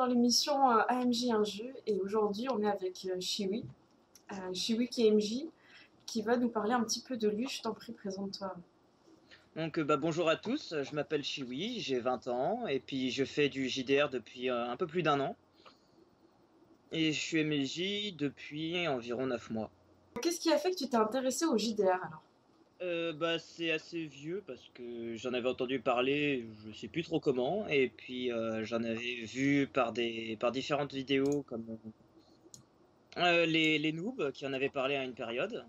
dans l'émission AMJ un jeu et aujourd'hui on est avec Chiwi, Chiwi qui est MJ, qui va nous parler un petit peu de lui. Je t'en prie, présente-toi. Donc bonjour à tous, je m'appelle Chiwi, j'ai 20 ans et puis je fais du JDR depuis un peu plus d'1 an et je suis MJ depuis environ 9 mois. Qu'est-ce qui a fait que tu t'es intéressé au JDR alors? C'est assez vieux parce que j'en avais entendu parler, je sais plus trop comment et puis, j'en avais vu par différentes vidéos comme, les noobs qui en avaient parlé à une période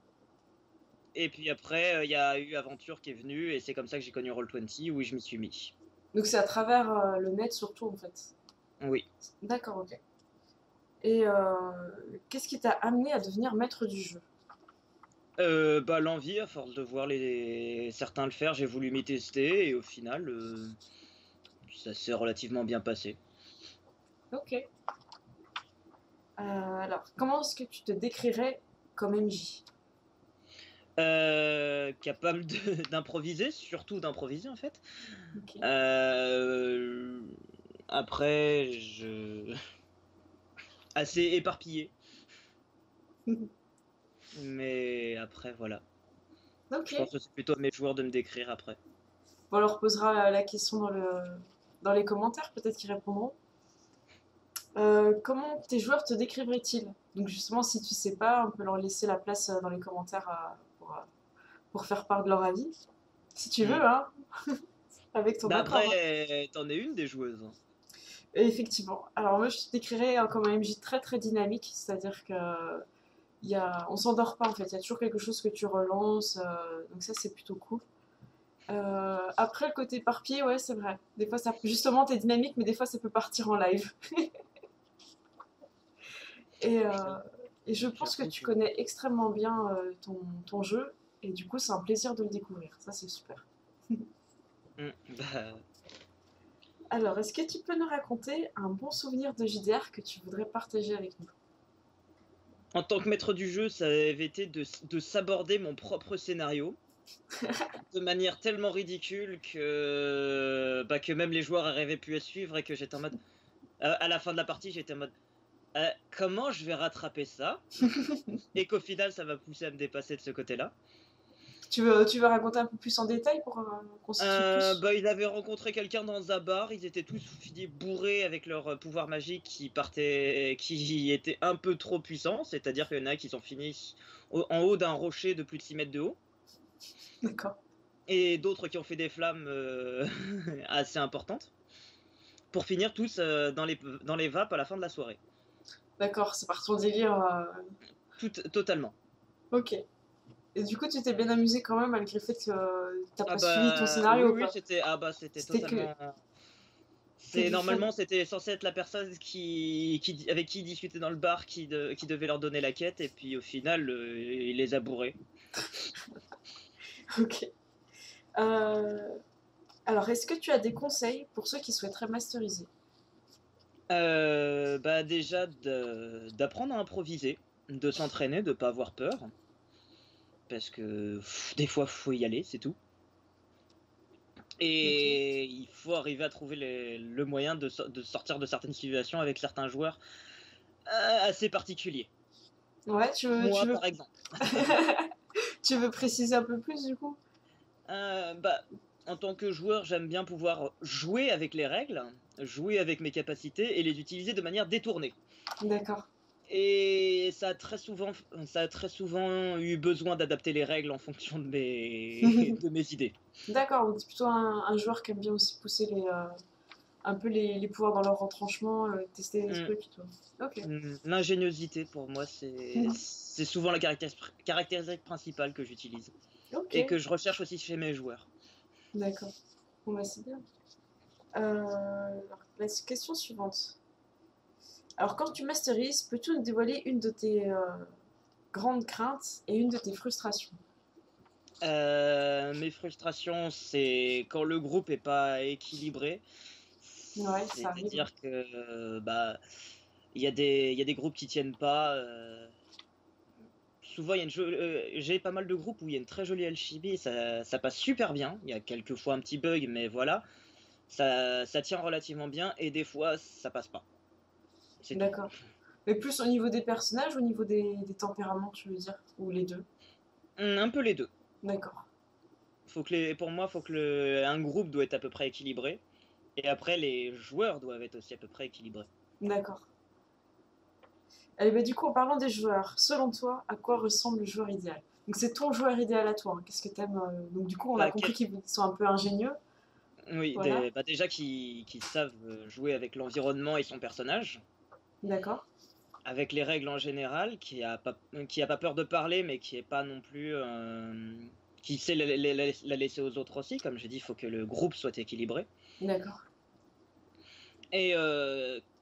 et puis après, il y a eu Aventure qui est venu et c'est comme ça que j'ai connu Roll20 où je m'y suis mis. Donc c'est à travers le net surtout en fait. Oui. D'accord, ok. Et qu'est-ce qui t'a amené à devenir maître du jeu? L'envie, à force de voir certains le faire, j'ai voulu m'y tester et au final, ça s'est relativement bien passé. Ok. Alors, comment est-ce que tu te décrirais comme MJ? Capable de d'improviser, surtout d'improviser, en fait. Ok. Heu, Après je assez éparpillé, mais après voilà. Ok. Je pense que c'est plutôt à mes joueurs de me décrire après. Bon, on leur posera la question dans les commentaires, peut-être qu'ils répondront. Comment tes joueurs te décriveraient-ils? Donc justement, si tu sais pas, on peut leur laisser la place dans les commentaires pour faire part de leur avis. Si tu veux, Mmh. hein, avec ton accord, hein. Après, tu es une des joueuses, hein? Et effectivement. Alors moi, je te décrirais comme un MJ très très dynamique, c'est-à-dire que on s'endort pas en fait. Il y a toujours quelque chose que tu relances, donc ça c'est plutôt cool. Après le côté éparpillé, ouais, c'est vrai. Des fois, ça, justement, t'es dynamique, mais des fois, ça peut partir en live. Et, euh, et je pense que J'avoue tu que connais extrêmement bien ton jeu, et du coup, c'est un plaisir de le découvrir. Ça, c'est super. bah Alors, est-ce que tu peux nous raconter un bon souvenir de JDR que tu voudrais partager avec nous? En tant que maître du jeu, ça avait été de s'aborder mon propre scénario, de manière tellement ridicule que même les joueurs arrivaient plus à suivre et que j'étais en mode à la fin de la partie, j'étais en mode: «Comment je vais rattraper ça?» et qu'au final, ça m'a poussé à me dépasser de ce côté-là. Tu veux raconter un peu plus en détail pour qu'on s'y trouve plus? Ils avaient rencontré quelqu'un dans un bar, ils étaient tous finis bourrés avec leur, pouvoir magique qui était un peu trop puissant, c'est-à-dire qu'il y en a qui sont finis en haut d'un rocher de plus de 6 mètres de haut. D'accord. Et d'autres qui ont fait des flammes, assez importantes, pour finir tous, dans les vapes à la fin de la soirée. D'accord, c'est par ton délire. Totalement. Ok. Et du coup, tu t'es bien amusé quand même, malgré le fait que t'as pas suivi ton Oui, scénario, oui, quoi. c'était C'était totalement que c'est du fun. normalement, c'était censé être la personne avec qui discuter dans le bar qui devait leur donner la quête et puis au final, il les a bourrés. Ok. Euh, alors, est-ce que tu as des conseils pour ceux qui souhaiteraient masteriser? Déjà d'apprendre à improviser, de s'entraîner, de pas avoir peur, parce que des fois, faut y aller, c'est tout. Ok. Et il faut arriver à trouver le moyen de sortir de certaines situations avec certains joueurs, assez particuliers. Ouais, Moi, par exemple. tu veux préciser un peu plus du coup? Heu, bah, En tant que joueur, j'aime bien pouvoir jouer avec les règles, jouer avec mes capacités et les utiliser de manière détournée. D'accord. Et ça a très souvent eu besoin d'adapter les règles en fonction de mes de mes idées. D'accord, donc t'es plutôt un joueur qui aime bien aussi pousser un peu les pouvoirs dans leur retranchement, tester des Mmh, trucs et tout. Ok. l'ingéniosité pour moi, c'est souvent la caractéristique principale que j'utilise Ok, et que je recherche aussi chez mes joueurs. d'accord. Bon bah c'est bien. Alors, la question suivante. Alors quand tu masterises, peux-tu nous dévoiler une de tes grandes craintes et une de tes frustrations? Mes frustrations, c'est quand le groupe est pas équilibré. Ouais, ça arrive, hein. C'est-à-dire que, il y a des groupes qui tiennent pas, souvent il y a j'ai pas mal de groupes où il y a une très jolie alchimie, ça passe super bien. Il y a quelques fois un petit bug, mais voilà, ça tient relativement bien et des fois ça passe pas. C'est tout. D'accord. Mais plus au niveau des personnages, au niveau des tempéraments, tu veux dire? Ou les deux? Un peu les deux. D'accord. Pour moi, un groupe doit être à peu près équilibré. Et après, les joueurs doivent être aussi à peu près équilibrés. D'accord. Allez, bah, du coup, en parlant des joueurs, selon toi, à quoi ressemble le joueur idéal? Donc, c'est ton joueur idéal à toi, hein. Qu'est-ce que t'aimes Donc, du coup, on a Bah, compris qu'ils sont un peu ingénieux. oui, Voilà. bah déjà qui savent jouer avec l'environnement et son personnage, D'accord. avec les règles en général, qui a pas peur de parler, mais qui est pas non plus, qui sait la laisser aux autres aussi. Comme j'ai dit, il faut que le groupe soit équilibré D'accord. et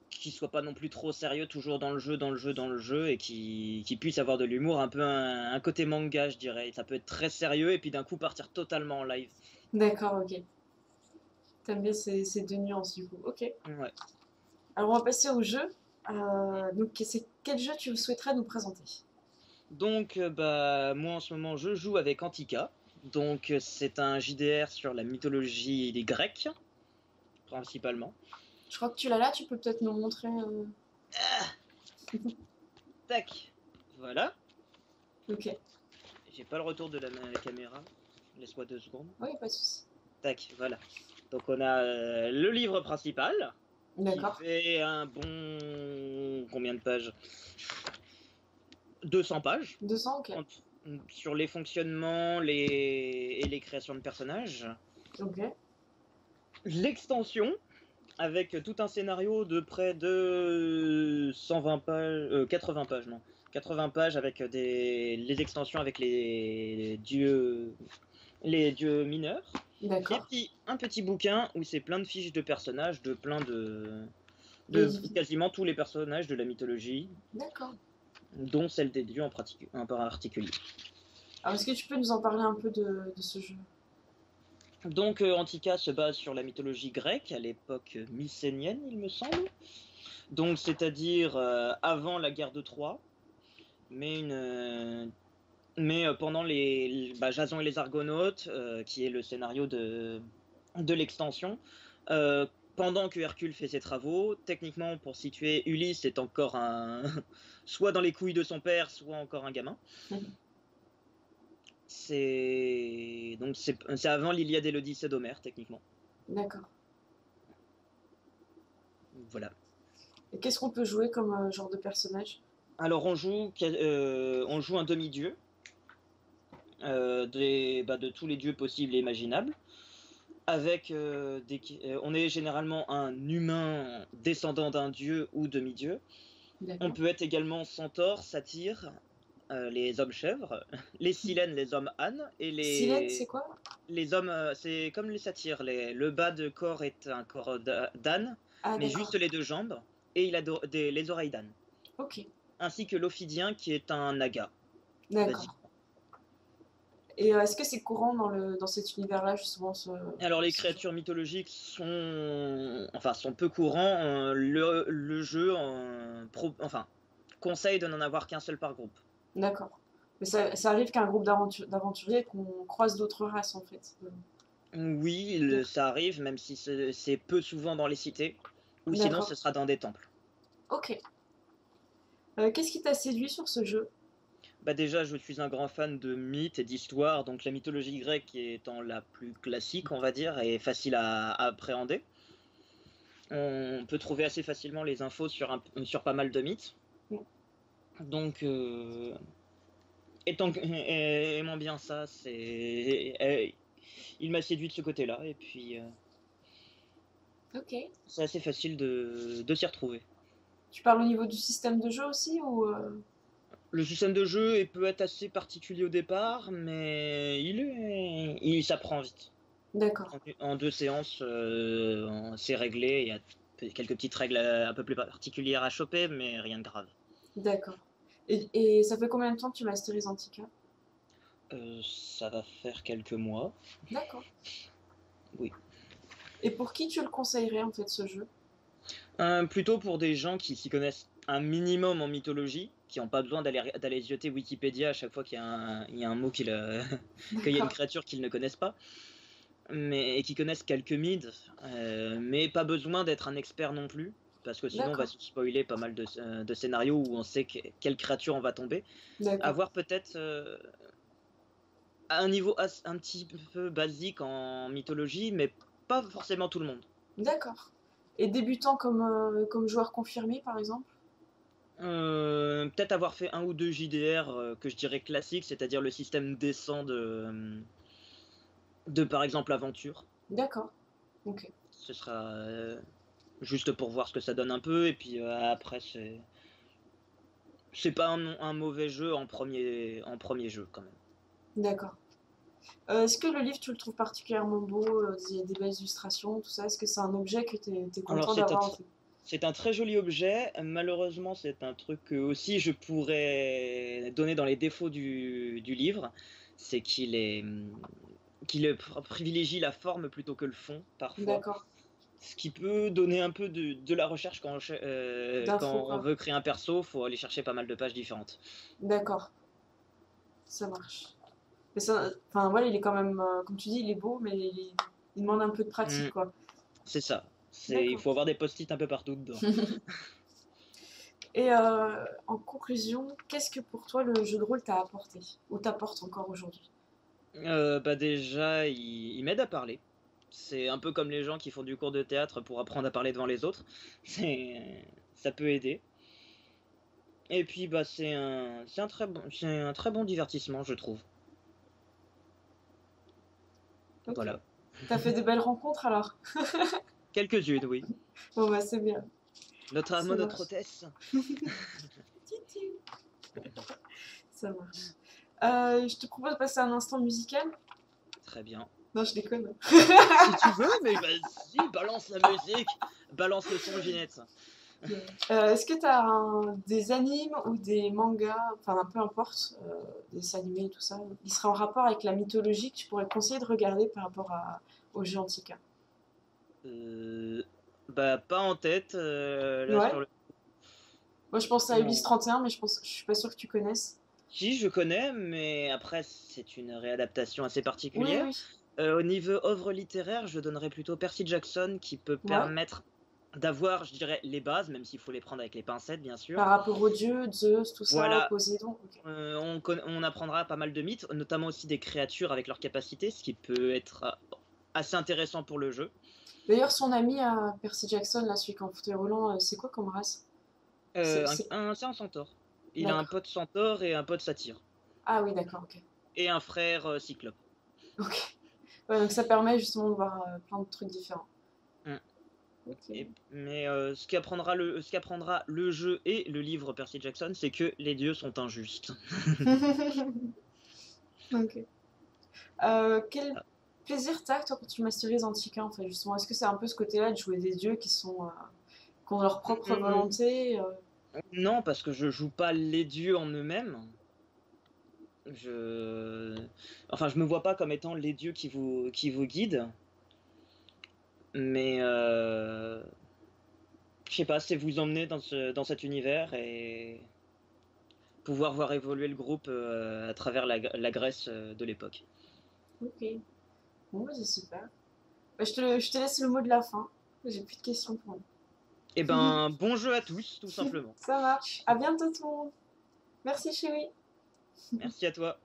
qui soit pas non plus trop sérieux, toujours dans le jeu, et qui puisse avoir de l'humour, un peu un côté manga, je dirais. Ça peut être très sérieux et puis d'un coup partir totalement en live. D'accord, ok. T'aimes bien ces deux nuances, du coup. Ok. Ouais. Alors, on va passer au jeu. Donc, c'est quel jeu tu souhaiterais nous présenter? Donc, bah, moi en ce moment, je joue avec Antika. Donc, c'est un JDR sur la mythologie des Grecs, principalement. Je crois que tu l'as là, tu peux peut-être nous montrer. Tac, voilà. Ok. J'ai pas le retour de la caméra. Laisse-moi 2 secondes. Oui, pas de souci. Tac, voilà. Donc, on a le livre principal, qui D'accord. fait un bon... Combien de pages? 200 pages. 200, ok. Sur les fonctionnements et les créations de personnages. Ok. L'extension, avec tout un scénario de près de 120 pages, 80 pages, non, 80 pages avec les extensions avec les dieux mineurs. Et D'accord. puis un petit bouquin où c'est plein de fiches de personnages, de plein Et... de quasiment tous les personnages de la mythologie, D'accord. dont celle des dieux en particulier. Alors, est-ce que tu peux nous en parler un peu de ce jeu? Donc Antika se base sur la mythologie grecque à l'époque mycénienne, il me semble. Donc c'est-à-dire avant la guerre de Troie, mais pendant Jason et les Argonautes, qui est le scénario de l'extension. Pendant que Hercule fait ses travaux, techniquement pour situer, Ulysse est encore soit dans les couilles de son père, soit encore un gamin. C'est avant l'Iliade et l'Odyssée d'Homère, techniquement. D'accord. Voilà. Et qu'est-ce qu'on peut jouer comme genre de personnage? Alors on joue un demi-dieu, de tous les dieux possibles et imaginables. Avec on est généralement un humain descendant d'un dieu ou demi-dieu. On peut être également centaure, satyre, les hommes chèvres, les silènes, les hommes ânes, et Silène, c'est quoi? les hommes, c'est comme les satyres. Le bas de corps est un corps d'âne, Ah, mais d'accord. juste les deux jambes, et il a les oreilles d'âne. Ok. Ainsi que l'ophidien qui est un naga, D'accord. basique. Et est-ce que c'est courant dans cet univers-là, justement, Alors les ce genre? créatures mythologiques sont peu courants. Le jeu conseille de n'en avoir qu'un seul par groupe. D'accord. Mais ça arrive qu'un groupe d'aventuriers qu'on croise d'autres races, en fait. Oui, ça arrive, même si c'est peu souvent dans les cités, ou sinon ce D'accord. sera dans des temples. Ok. Qu'est-ce qui t'a séduit sur ce jeu? Bah déjà, je suis un grand fan de mythes et d'histoire, donc la mythologie grecque étant la plus classique, on va dire, et facile à appréhender. On peut trouver assez facilement les infos sur pas mal de mythes. Donc, aimant bien ça, il m'a séduit de ce côté-là, et puis Ok. c'est assez facile de s'y retrouver. Tu parles au niveau du système de jeu aussi ou Le système de jeu peut être assez particulier au départ, mais il s'apprend vite. D'accord. En 2 séances, c'est réglé. Il y a quelques petites règles un peu plus particulières à choper, mais rien de grave. D'accord. Et ça fait combien de temps que tu masterises Antica? Ça va faire quelques mois. D'accord. Oui. Et pour qui tu le conseillerais en fait ce jeu? Plutôt pour des gens qui s'y connaissent un minimum en mythologie, qui n'ont pas besoin d'aller zioter Wikipédia à chaque fois qu'il y a un mot qu'il y a une D'accord. créature qu'ils ne connaissent pas, et qui connaissent quelques mythes, mais pas besoin d'être un expert non plus. parce que sinon on va D'accord, se spoiler pas mal de scénarios où on sait quelle créature on va tomber. d'accord, Avoir peut-être à un niveau un petit peu basique en mythologie, mais pas forcément tout le monde. d'accord. Et débutant comme joueur confirmé, par exemple? Peut-être avoir fait un ou deux JDR que je dirais classiques, c'est-à-dire le système descend de par exemple aventure. D'accord, ok. Ce sera juste pour voir ce que ça donne un peu, et puis après c'est pas un mauvais jeu en premier jeu quand même. D'accord. Est-ce que le livre, tu le trouves particulièrement beau? Il y a des belles illustrations, tout ça. Est-ce que c'est un objet que tu es Alors content d'avoir fait? c'est un très joli objet. Malheureusement, c'est un truc que aussi je pourrais donner dans les défauts du livre, c'est qu'il privilégie la forme plutôt que le fond parfois. D'accord, Ce qui peut donner un peu de la recherche d'infos, quand on quoi. veut créer un perso, faut aller chercher pas mal de pages différentes. D'accord, ça marche. Mais ça, enfin, voilà, il est quand même, comme tu dis, il est beau, mais il demande un peu de pratique, Mm, quoi. c'est ça. Il D'accord. faut avoir des post-it un peu partout dedans. Et en conclusion, qu'est-ce que pour toi le jeu de rôle t'a apporté? Ou t'apporte encore aujourd'hui? Bah déjà, il m'aide à parler. C'est un peu comme les gens qui font du cours de théâtre pour apprendre à parler devant les autres. Ça peut aider. Et puis bah c'est un très bon divertissement, je trouve. Ok. Voilà. T'as fait de belles rencontres alors? Quelques-unes, oui. Bon, bah, c'est bien. Notamment Ça notre marche. hôtesse. Titi. Ça marche. Je te propose de passer un instant musical. Très bien. Non, je déconne. Si tu veux, mais vas-y, balance la musique, balance le son, Ginette. Est-ce que tu as des animes ou des mangas, enfin peu importe, des dessins animés et tout ça, qui seraient en rapport avec la mythologie que tu pourrais conseiller de regarder par rapport au jeu Antica? Euh, Bah, pas en tête, là Ouais. sur le. Moi je pense à Ulysse Non. 31, mais je suis pas sûre que tu connaisses. Si, je connais, mais après, c'est une réadaptation assez Oui, particulière. oui. Au niveau œuvre littéraire, je donnerais plutôt Percy Jackson, qui peut Ouais. permettre d'avoir, je dirais, les bases, même s'il faut les prendre avec les pincettes, bien sûr. Par rapport aux dieux, Zeus, tout ça, Voilà, Poséidon. Ok. on apprendra pas mal de mythes, notamment aussi des créatures avec leurs capacités, ce qui peut être assez intéressant pour le jeu. D'ailleurs, son ami à Percy Jackson, là, celui qui est en fauteuil roulant, c'est quoi comme race? C'est un centaure. Il a un D'accord. pote centaure et un pote satyre. Ah oui, d'accord, ok. Et un frère cyclope. Ok. Ouais, donc ça permet justement de voir plein de trucs différents. Mm. Ok. Mais ce qu'apprendra le jeu et le livre Percy Jackson, c'est que les dieux sont injustes. Ok. Quel plaisir t'as, toi, quand tu masterises Antica, en fait, justement? Est-ce que c'est un peu ce côté-là de jouer des dieux qui ont leur propre Mm, volonté non, parce que je joue pas les dieux en eux-mêmes. Je... Enfin, je me vois pas comme étant les dieux qui vous guident. Mais je sais pas, c'est vous emmener dans cet univers et pouvoir voir évoluer le groupe à travers la Grèce de l'époque. Ok. Bon, bah, c'est super. Bah, je te laisse le mot de la fin. J'ai plus de questions pour Eh vous. ben, bon jeu à tous, tout simplement. Ça marche. À bientôt tout le monde. Merci chérie. Merci à toi.